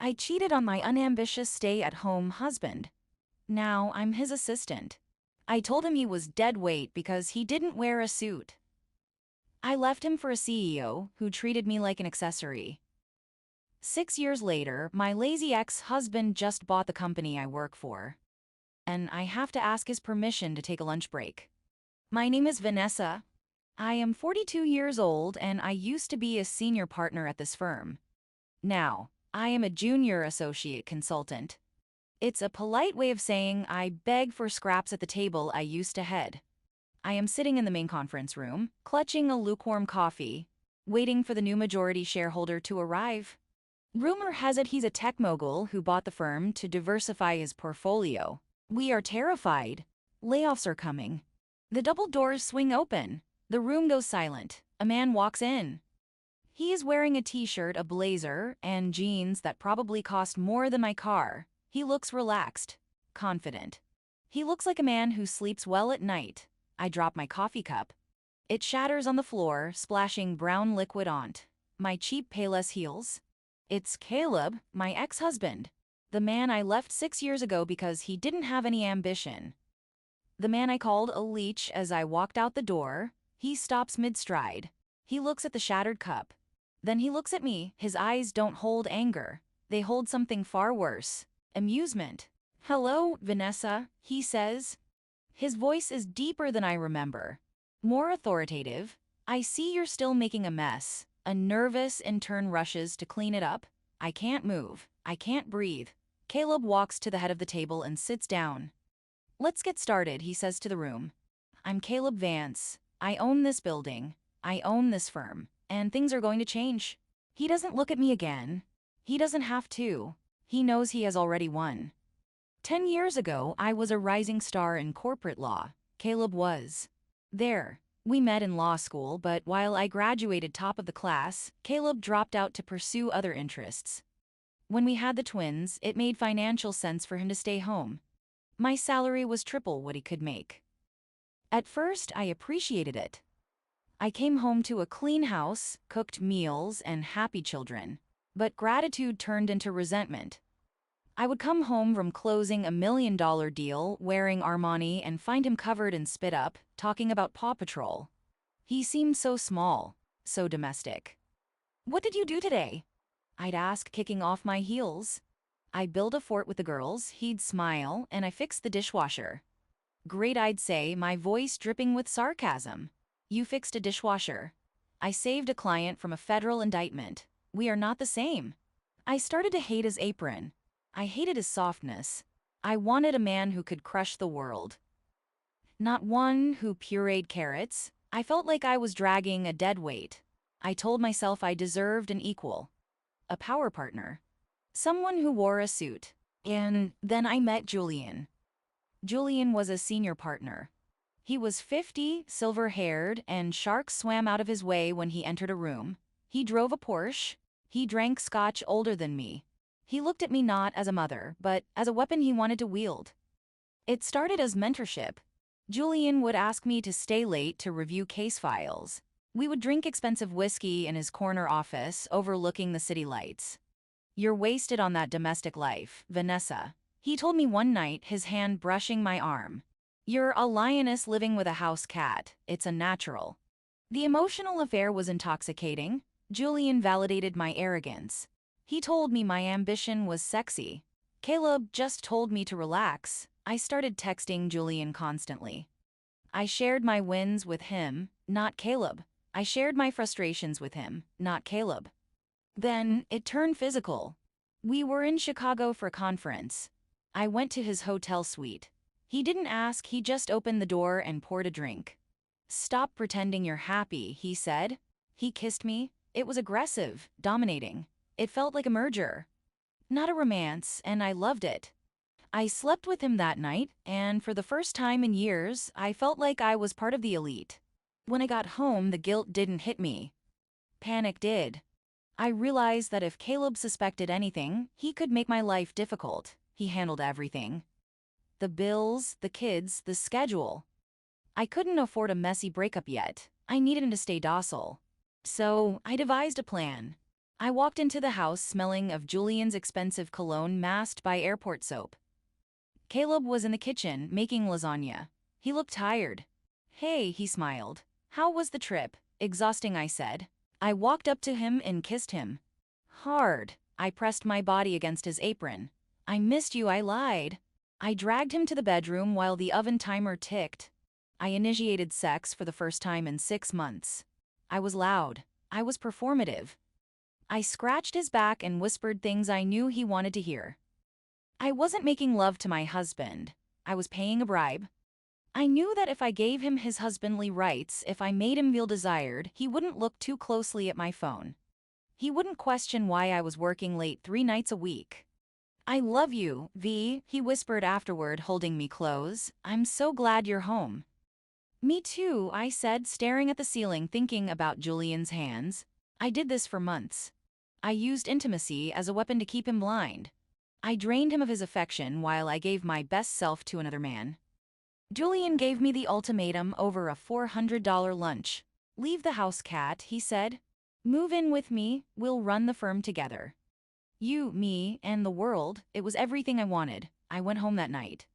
I cheated on my unambitious stay-at-home husband. Now I'm his assistant. I told him he was dead weight because he didn't wear a suit. I left him for a CEO who treated me like an accessory. 6 years later, my lazy ex-husband just bought the company I work for, and I have to ask his permission to take a lunch break. My name is Vanessa. I am 42 years old and I used to be a senior partner at this firm. Now, I am a junior associate consultant. It's a polite way of saying I beg for scraps at the table I used to head. I am sitting in the main conference room, clutching a lukewarm coffee, waiting for the new majority shareholder to arrive. Rumor has it he's a tech mogul who bought the firm to diversify his portfolio. We are terrified. Layoffs are coming. The double doors swing open. The room goes silent. A man walks in. He is wearing a t-shirt, a blazer, and jeans that probably cost more than my car. He looks relaxed, confident. He looks like a man who sleeps well at night. I drop my coffee cup. It shatters on the floor, splashing brown liquid onto my cheap Payless heels. It's Caleb, my ex-husband. The man I left 6 years ago because he didn't have any ambition. The man I called a leech as I walked out the door. He stops mid-stride. He looks at the shattered cup. Then he looks at me. His eyes don't hold anger. They hold something far worse. Amusement. "Hello, Vanessa," he says. His voice is deeper than I remember. More authoritative. "I see you're still making a mess." A nervous intern rushes to clean it up. I can't move. I can't breathe. Caleb walks to the head of the table and sits down. "Let's get started," he says to the room. "I'm Caleb Vance. I own this building. I own this firm. And things are going to change." He doesn't look at me again. He doesn't have to. He knows he has already won. 10 years ago, I was a rising star in corporate law. Caleb was. There. We met in law school, but while I graduated top of the class, Caleb dropped out to pursue other interests. When we had the twins, it made financial sense for him to stay home. My salary was triple what he could make. At first, I appreciated it. I came home to a clean house, cooked meals, and happy children. But gratitude turned into resentment. I would come home from closing a $1 million deal wearing Armani and find him covered in spit up, talking about Paw Patrol. He seemed so small, so domestic. "What did you do today?" I'd ask, kicking off my heels. "I built a fort with the girls," he'd smile, "and I fixed the dishwasher." "Great," I'd say, my voice dripping with sarcasm. "You fixed a dishwasher." "I saved a client from a federal indictment." "We are not the same." I started to hate his apron. I hated his softness. I wanted a man who could crush the world. Not one who pureed carrots. I felt like I was dragging a dead weight. I told myself I deserved an equal. A power partner. Someone who wore a suit. And then I met Julian. Julian was a senior partner. He was 50, silver-haired, and sharks swam out of his way when he entered a room. He drove a Porsche. He drank scotch older than me. He looked at me not as a mother, but as a weapon he wanted to wield. It started as mentorship. Julian would ask me to stay late to review case files. We would drink expensive whiskey in his corner office overlooking the city lights. "You're wasted on that domestic life, Vanessa," he told me one night, his hand brushing my arm. "You're a lioness living with a house cat. It's unnatural." The emotional affair was intoxicating. Julian validated my arrogance. He told me my ambition was sexy. Caleb just told me to relax. I started texting Julian constantly. I shared my wins with him, not Caleb. I shared my frustrations with him, not Caleb. Then it turned physical. We were in Chicago for a conference. I went to his hotel suite. He didn't ask, he just opened the door and poured a drink. "Stop pretending you're happy," he said. He kissed me. It was aggressive, dominating. It felt like a merger, not a romance, and I loved it. I slept with him that night, and for the first time in years, I felt like I was part of the elite. When I got home, the guilt didn't hit me. Panic did. I realized that if Caleb suspected anything, he could make my life difficult. He handled everything. The bills, the kids, the schedule. I couldn't afford a messy breakup yet. I needed him to stay docile. So I devised a plan. I walked into the house smelling of Julian's expensive cologne masked by airport soap. Caleb was in the kitchen making lasagna. He looked tired. Hey, he smiled. How was the trip? Exhausting, I said. I walked up to him and kissed him. Hard. I pressed my body against his apron. I missed you, I lied. I dragged him to the bedroom while the oven timer ticked. I initiated sex for the first time in 6 months. I was loud. I was performative. I scratched his back and whispered things I knew he wanted to hear. I wasn't making love to my husband. I was paying a bribe. I knew that if I gave him his husbandly rights, if I made him feel desired, he wouldn't look too closely at my phone. He wouldn't question why I was working late 3 nights a week. I love you, V, he whispered afterward, holding me close. I'm so glad you're home. Me too, I said, staring at the ceiling, thinking about Julian's hands. I did this for months. I used intimacy as a weapon to keep him blind. I drained him of his affection while I gave my best self to another man. Julian gave me the ultimatum over a $400 lunch. Leave the house, Kat, he said. Move in with me, we'll run the firm together. You, me, and the world, it was everything I wanted. I went home that night.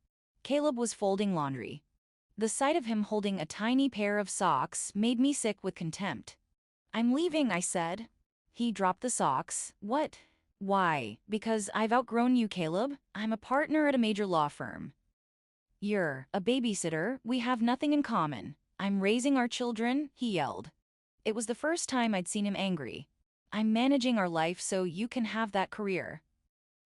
Caleb was folding laundry. The sight of him holding a tiny pair of socks made me sick with contempt. I'm leaving, I said. He dropped the socks. What? Why? Because I've outgrown you, Caleb. I'm a partner at a major law firm. You're a babysitter. We have nothing in common. I'm raising our children, he yelled. It was the first time I'd seen him angry. I'm managing our life so you can have that career.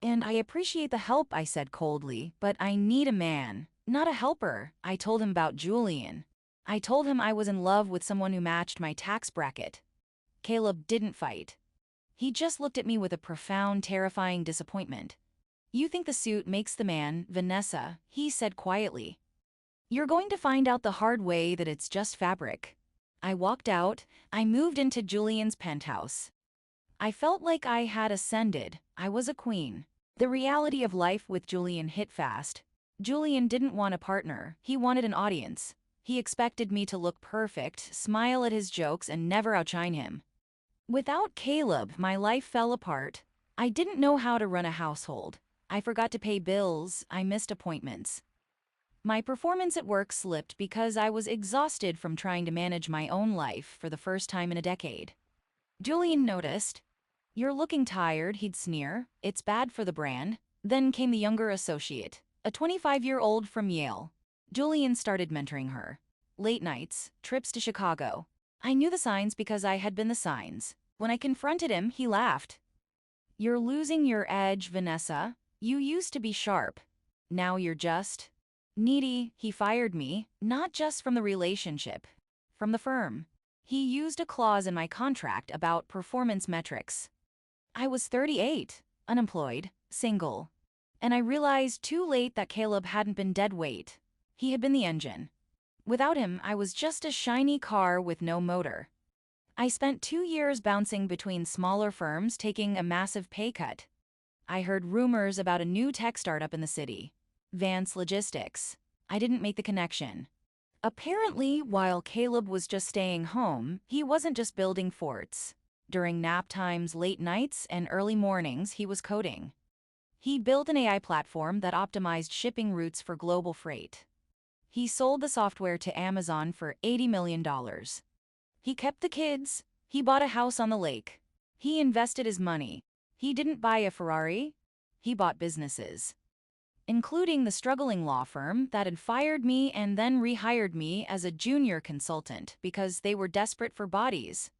And I appreciate the help, I said coldly, but I need a man, not a helper. I told him about Julian. I told him I was in love with someone who matched my tax bracket. Caleb didn't fight. He just looked at me with a profound, terrifying disappointment. You think the suit makes the man, Vanessa, he said quietly. You're going to find out the hard way that it's just fabric. I walked out. I moved into Julian's penthouse. I felt like I had ascended. I was a queen. The reality of life with Julian hit fast. Julian didn't want a partner. He wanted an audience. He expected me to look perfect, smile at his jokes, and never outshine him. Without Caleb, my life fell apart. I didn't know how to run a household. I forgot to pay bills. I missed appointments. My performance at work slipped because I was exhausted from trying to manage my own life for the first time in a decade. Julian noticed. You're looking tired, he'd sneer. It's bad for the brand. Then came the younger associate, a 25-year-old from Yale. Julian started mentoring her. Late nights, trips to Chicago. I knew the signs because I had been the signs. When I confronted him, he laughed. You're losing your edge, Vanessa. You used to be sharp. Now you're just needy. He fired me, not just from the relationship, from the firm. He used a clause in my contract about performance metrics. I was 38, unemployed, single. And I realized too late that Caleb hadn't been dead weight. He had been the engine. Without him, I was just a shiny car with no motor. I spent 2 years bouncing between smaller firms, taking a massive pay cut. I heard rumors about a new tech startup in the city, Vance Logistics. I didn't make the connection. Apparently, while Caleb was just staying home, he wasn't just building forts. During nap times, late nights, and early mornings, he was coding. He built an AI platform that optimized shipping routes for global freight. He sold the software to Amazon for $80 million. He kept the kids. He bought a house on the lake. He invested his money. He didn't buy a Ferrari. He bought businesses, including the struggling law firm that had fired me and then rehired me as a junior consultant because they were desperate for bodies.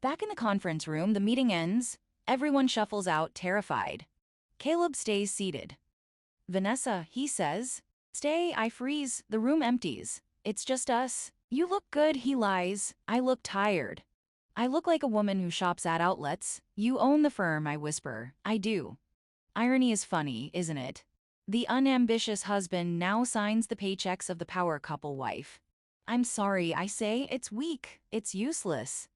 Back in the conference room, the meeting ends. Everyone shuffles out, terrified. Caleb stays seated. Vanessa, he says. Stay, I freeze. The room empties. It's just us. You look good, he lies. I look tired. I look like a woman who shops at outlets. You own the firm, I whisper. I do. Irony is funny, isn't it? The unambitious husband now signs the paychecks of the power couple wife. I'm sorry, I say. It's weak. It's useless.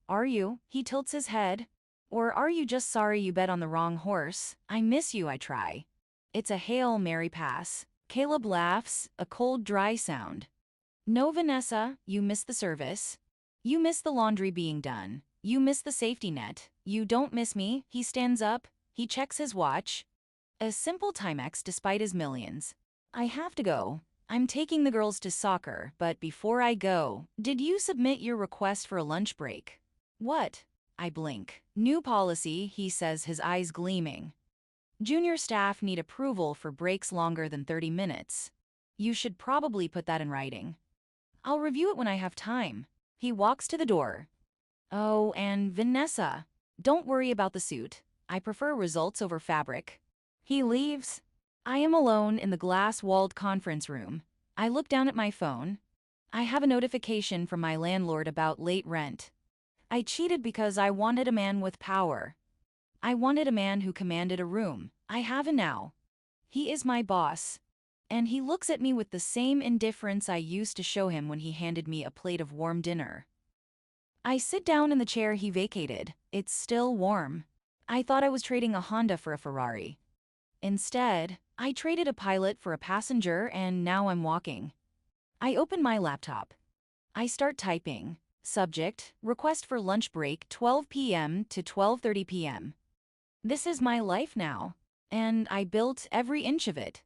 Are you? He tilts his head. Or are you just sorry you bet on the wrong horse? I miss you, I try. It's a Hail Mary pass. Caleb laughs, a cold, dry sound. No, Vanessa, you miss the service. You miss the laundry being done. You miss the safety net. You don't miss me. He stands up. He checks his watch. A simple Timex despite his millions. I have to go. I'm taking the girls to soccer, but before I go, did you submit your request for a lunch break? What? I blink. New policy, he says, his eyes gleaming. Junior staff need approval for breaks longer than 30 minutes. You should probably put that in writing. I'll review it when I have time. He walks to the door. Oh, and Vanessa, don't worry about the suit. I prefer results over fabric. He leaves. I am alone in the glass-walled conference room. I look down at my phone. I have a notification from my landlord about late rent. I cheated because I wanted a man with power. I wanted a man who commanded a room. I have him now. He is my boss. And he looks at me with the same indifference I used to show him when he handed me a plate of warm dinner. I sit down in the chair he vacated. It's still warm. I thought I was trading a Honda for a Ferrari. Instead, I traded a pilot for a passenger and now I'm walking. I open my laptop. I start typing. Subject, request for lunch break 12 p.m. to 12:30 p.m. This is my life now, and I built every inch of it.